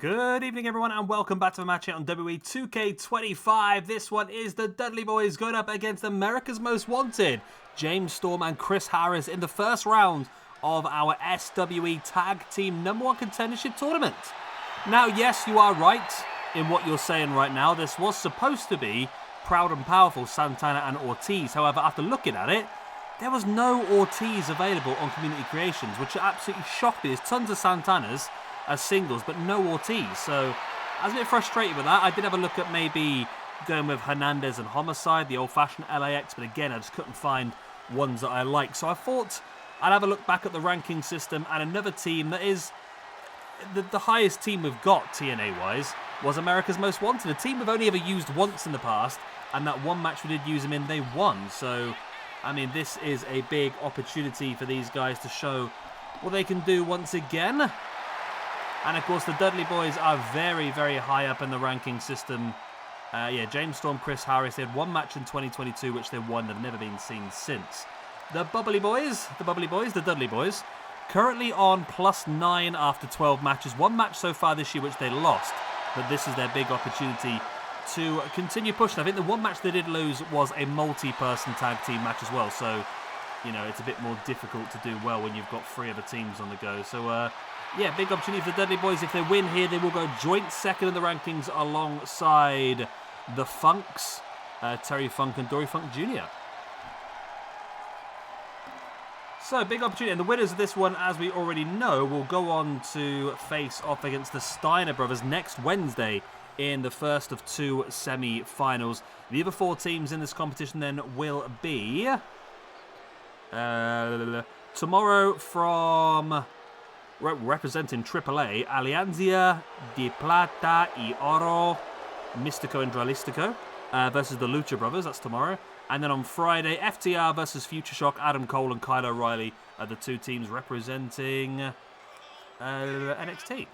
Good evening, everyone, and welcome back to a match here on WWE 2K25. This one is the Dudley Boyz going up against America's Most Wanted, James Storm and Chris Harris, in the first round of our SWE Tag Team #1 Contendership Tournament. Now, yes, you are right in what you're saying right now. This was supposed to be Proud and Powerful, Santana and Ortiz. However, after looking at it, there was no Ortiz available on Community Creations, which absolutely shocked me. There's tons of Santanas as singles, but no Ortiz. So I was a bit frustrated with that. I did have a look at maybe going with Hernandez and Homicide, the old-fashioned LAX, but again, I just couldn't find ones that I like. So I thought I'd have a look back at the ranking system, and another team that is the highest team we've got TNA-wise was America's Most Wanted, a team we've only ever used once in the past, and that one match we did use them in, they won. So, I mean, this is a big opportunity for these guys to show what they can do once again. And of course, the Dudley Boyz are very, very high up in the ranking system. James Storm, Chris Harris, they had one match in 2022, which they won. They've never been seen since. The Dudley Boyz, currently on +9 after 12 matches. One match so far this year, which they lost. But this is their big opportunity to continue pushing. I think the one match they did lose was a multi-person tag team match as well. So, you know, it's a bit more difficult to do well when you've got 3 other teams on the go. So, yeah, big opportunity for the Dudley Boyz. If they win here, they will go joint second in the rankings alongside the Funks, Terry Funk and Dory Funk Jr. So, big opportunity. And the winners of this one, as we already know, will go on to face off against the Steiner brothers next Wednesday in the first of 2 semi-finals. The other 4 teams in this competition then will be tomorrow from representing AAA, Alianza de Plata y Oro, Mystico and Dralistico versus the Lucha Brothers. That's tomorrow. And then on Friday, FTR versus Future Shock, Adam Cole and Kyle O'Reilly are the 2 teams representing NXT.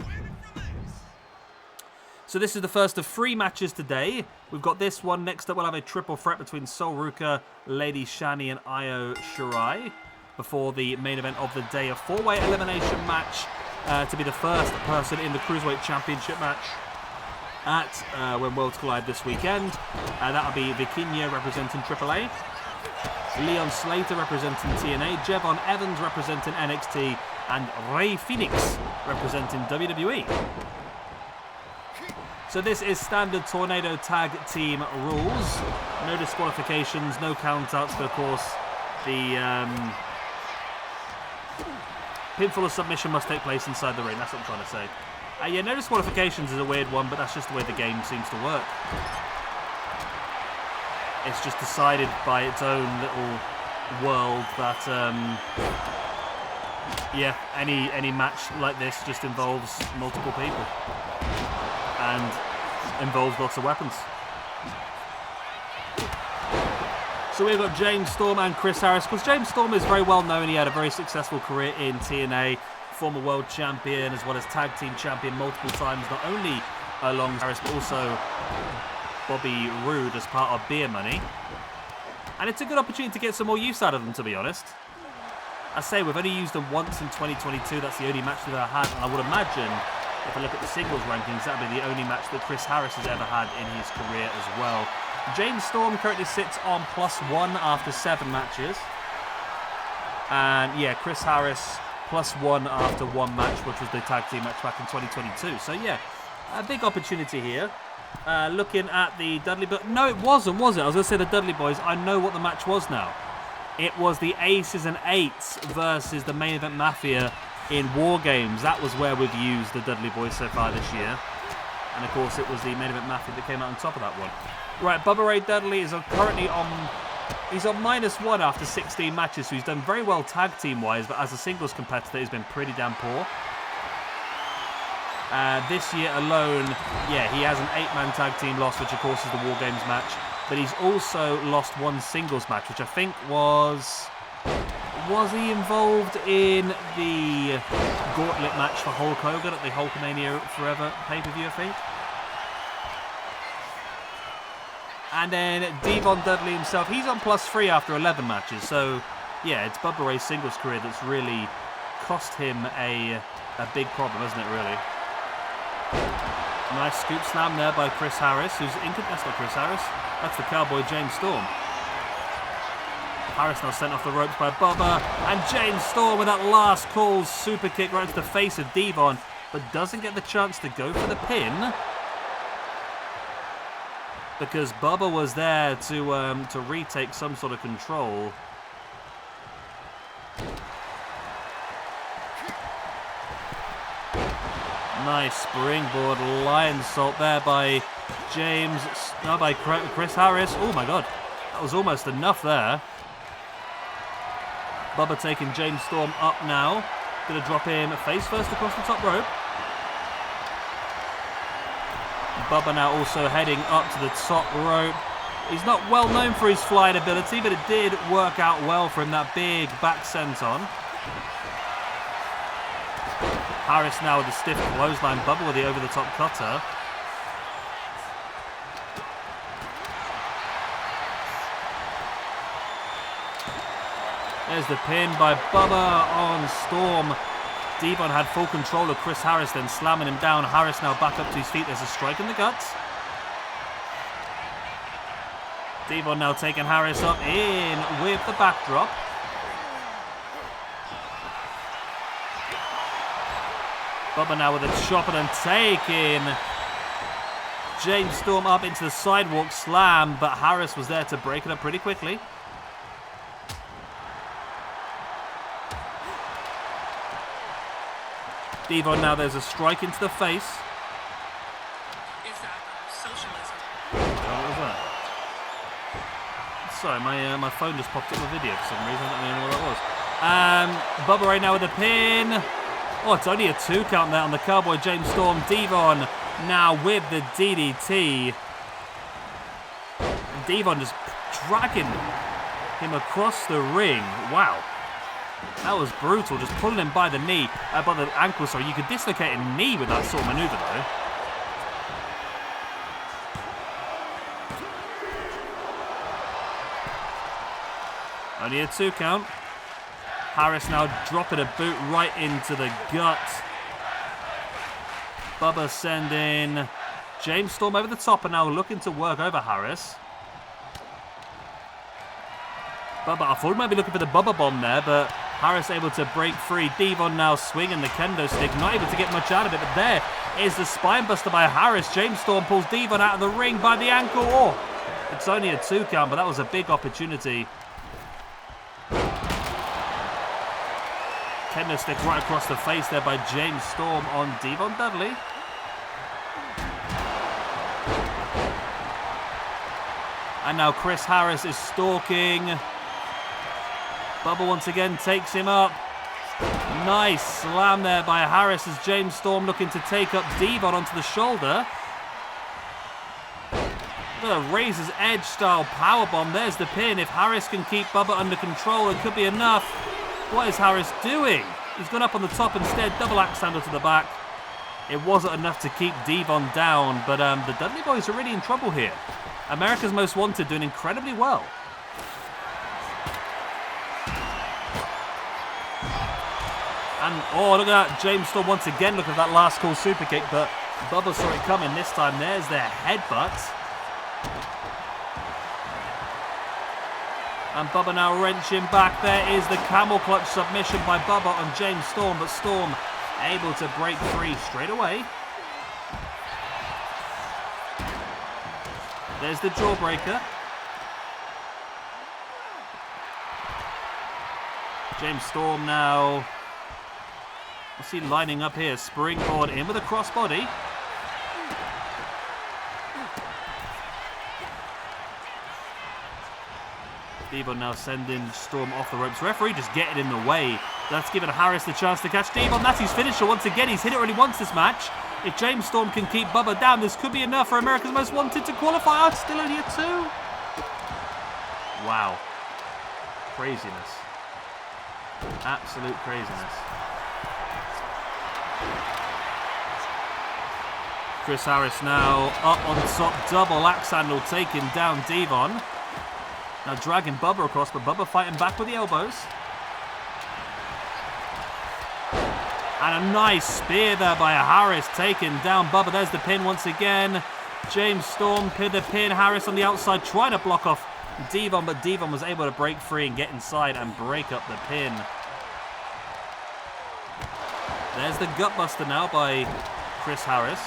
So this is the first of 3 matches today. We've got this one. Next up, we'll have a triple threat between Sol Ruka, Lady Shani and Io Shirai before the main event of the day, a 4-way elimination match to be the first person in the Cruiserweight Championship match at When Worlds Collide this weekend. That'll be Vikinha representing AAA, Leon Slater representing TNA, Jevon Evans representing NXT, and Rey Fenix representing WWE. So this is standard Tornado Tag Team rules. No disqualifications, no countouts, but of course the pinfall or submission must take place inside the ring. That's what I'm trying to say. Yeah, no disqualifications is a weird one, but that's just the way the game seems to work. It's just decided by its own little world that, yeah, any match like this just involves multiple people and involves lots of weapons. So we've got James Storm and Chris Harris. Because James Storm is very well known. He had a very successful career in TNA, former world champion as well as tag team champion multiple times, not only along Harris but also Bobby Roode as part of Beer Money. And it's a good opportunity to get some more use out of them, to be honest. I say we've only used them once in 2022. That's the only match we've ever had. And I would imagine, if I look at the singles rankings, that would be the only match that Chris Harris has ever had in his career as well. James Storm currently sits on +1 after 7 matches. And yeah, Chris Harris +1 after 1 match, which was the tag team match back in 2022. So yeah, a big opportunity here. Looking at the Dudley Boyz. No, it wasn't, was it? I was going to say the Dudley Boyz. I know what the match was now. It was the Aces and Eights versus the Main Event Mafia in War Games. That was where we've used the Dudley Boyz so far this year. And of course, it was the Main Event Mafia that came out on top of that one. Right, Bubba Ray Dudley is currently on... He's on -1 after 16 matches, so he's done very well tag team-wise, but as a singles competitor, he's been pretty damn poor. This year alone, yeah, he has an 8-man tag team loss, which of course is the War Games match, but he's also lost 1 singles match, which I think was... Was he involved in the gauntlet match for Hulk Hogan at the Hulkamania Forever pay-per-view, I think? And then D-Von Dudley himself, he's on +3 after 11 matches. So, yeah, it's Bubba Ray's singles career that's really cost him a big problem, isn't it, really? Nice scoop slam there by Chris Harris, that's not Chris Harris, that's the Cowboy James Storm. Harris now sent off the ropes by Bubba, and James Storm with that last call super kick right to the face of D-Von, but doesn't get the chance to go for the pin because Bubba was there to retake some sort of control. Nice springboard lion salt there by Chris Harris. Oh my god, that was almost enough there. Bubba taking James Storm up now. Gonna drop him face first across the top rope. Bubba now also heading up to the top rope. He's not well known for his flying ability, but it did work out well for him, that big back senton. Harris now with the stiff clothesline, Bubba with the over-the-top cutter. There's the pin by Bubba on Storm. D-Von had full control of Chris Harris, then slamming him down. Harris now back up to his feet. There's a strike in the guts. D-Von now taking Harris up in with the backdrop. Bubba now with a chopper and taking James Storm up into the sidewalk slam, but Harris was there to break it up pretty quickly. D-Von now, there's a strike into the face. Is that socialism? What was that? Sorry, my phone just popped up a video for some reason. I don't know what that was. Bubba right now with a pin. Oh, it's only a 2 count there on the Cowboy James Storm. D-Von now with the DDT. D-Von just dragging him across the ring. Wow. That was brutal, just pulling him by the knee, by the ankle, sorry. You could dislocate a knee with that sort of maneuver, though. Only a 2 count. Harris now dropping a boot right into the gut. Bubba sending James Storm over the top and now looking to work over Harris. Bubba, I thought he might be looking for the Bubba bomb there, but Harris able to break free. D-Von now swinging the kendo stick, not able to get much out of it, but there is the spine buster by Harris. James Storm pulls D-Von out of the ring by the ankle. Oh, it's only a 2 count, but that was a big opportunity. Kendo stick right across the face there by James Storm on D-Von Dudley. And now Chris Harris is stalking. Bubba once again takes him up. Nice slam there by Harris as James Storm looking to take up D-Von onto the shoulder. The Razor's Edge style powerbomb. There's the pin. If Harris can keep Bubba under control, it could be enough. What is Harris doing? He's gone up on the top instead. Double axe handle to the back. It wasn't enough to keep D-Von down, but the Dudley Boyz are really in trouble here. America's Most Wanted doing incredibly well. And, oh, look at that. James Storm once again. Look at that last call super kick, but Bubba saw it coming this time. There's their headbutt. And Bubba now wrenching back. There is the camel clutch submission by Bubba on James Storm, but Storm able to break free straight away. There's the jawbreaker. James Storm now. What's he lining up here? Springboard in with a crossbody. D-Von now sending Storm off the ropes. Referee just getting in the way. That's giving Harris the chance to catch D-Von. That's his finisher once again. He's hit it really once this match. If James Storm can keep Bubba down, this could be enough for America's Most Wanted to qualify. Oh, it's still only a 2. Wow. Craziness. Absolute craziness. Chris Harris now up on top. Double axe handle taking down D-Von. Now dragging Bubba across, but Bubba fighting back with the elbows. And a nice spear there by Harris, taking down Bubba. There's the pin once again. James Storm pinned the pin. Harris on the outside trying to block off D-Von, but D-Von was able to break free and get inside and break up the pin. There's the gutbuster now by Chris Harris.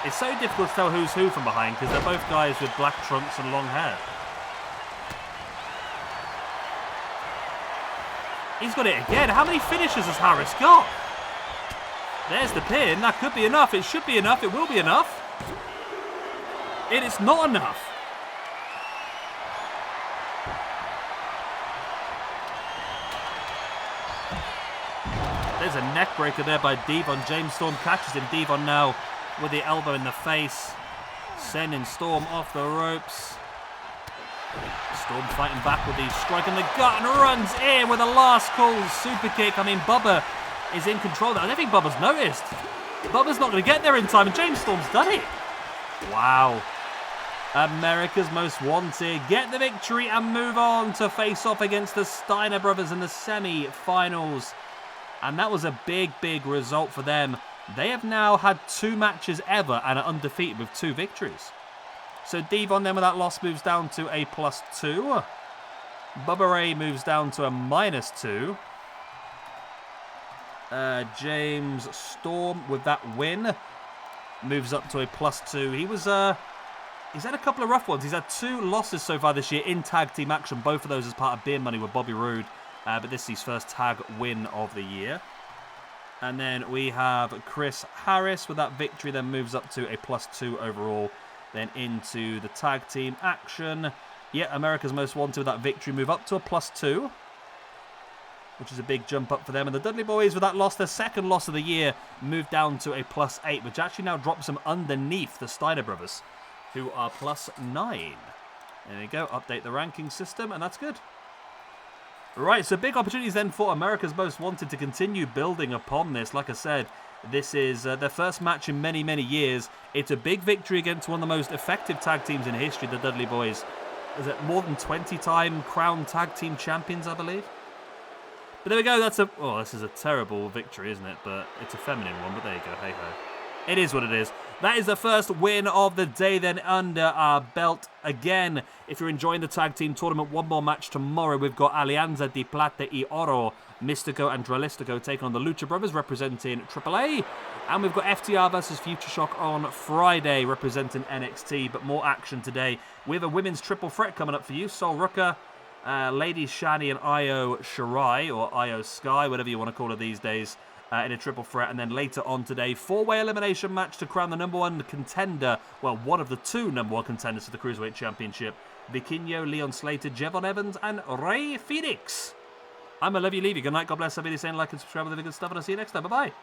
It's so difficult to tell who's who from behind because they're both guys with black trunks and long hair. He's got it again. How many finishes has Harris got? There's the pin. That could be enough. It should be enough. It will be enough. It is not enough. There's a neck breaker there by D-Von. James Storm catches him. D-Von now with the elbow in the face. Sending Storm off the ropes. Storm fighting back with the strike in the gut and runs in with a last call super kick. I mean, Bubba is in control there. I don't think Bubba's noticed. Bubba's not going to get there in time, and James Storm's done it. Wow. America's Most Wanted get the victory and move on to face off against the Steiner brothers in the semi-finals. And that was a big, big result for them. They have now had 2 matches ever and are undefeated with 2 victories. So D-Von then with that loss moves down to a +2. Bubba Ray moves down to a -2. James Storm with that win moves up to a +2. He's had a couple of rough ones. He's had 2 losses so far this year in tag team action. Both of those as part of Beer Money with Bobby Roode. But this is his first tag win of the year. And then we have Chris Harris with that victory. Then moves up to a +2 overall. Then into the tag team action. Yeah, America's Most Wanted with that victory move up to a +2. Which is a big jump up for them. And the Dudley Boyz with that loss, their second loss of the year, moved down to a +8. Which actually now drops them underneath the Steiner brothers, who are +9. There we go, update the ranking system, and that's good. Right, so big opportunities then for America's Most Wanted to continue building upon this. Like I said, this is their first match in many, many years. It's a big victory against one of the most effective tag teams in history, the Dudley Boyz. Is it more than 20-time crowned tag team champions, I believe? But there we go, this is a terrible victory, isn't it? But it's a feminine one, but there you go, hey-ho. It is what it is. That is the first win of the day then under our belt. Again, if you're enjoying the tag team tournament, one more match tomorrow. We've got Alianza di Plata y Oro, Mystico and Dralistico taking on the Lucha Brothers representing AAA. And we've got FTR versus Future Shock on Friday representing NXT. But more action today. We have a women's triple threat coming up for you. Sol Ruka, Lady Shani and Io Shirai, or Io Sky, whatever you want to call her these days. In a triple threat, and then later on today, 4-way elimination match to crown the #1 contender, well, one of the 2 #1 contenders for the Cruiserweight Championship, Vikingo, Leon Slater, Jevon Evans, and Rey Fenix. I'm a love you, leave you. Good night, God bless, I'll be saying like and subscribe with the good stuff, and I'll see you next time. Bye-bye.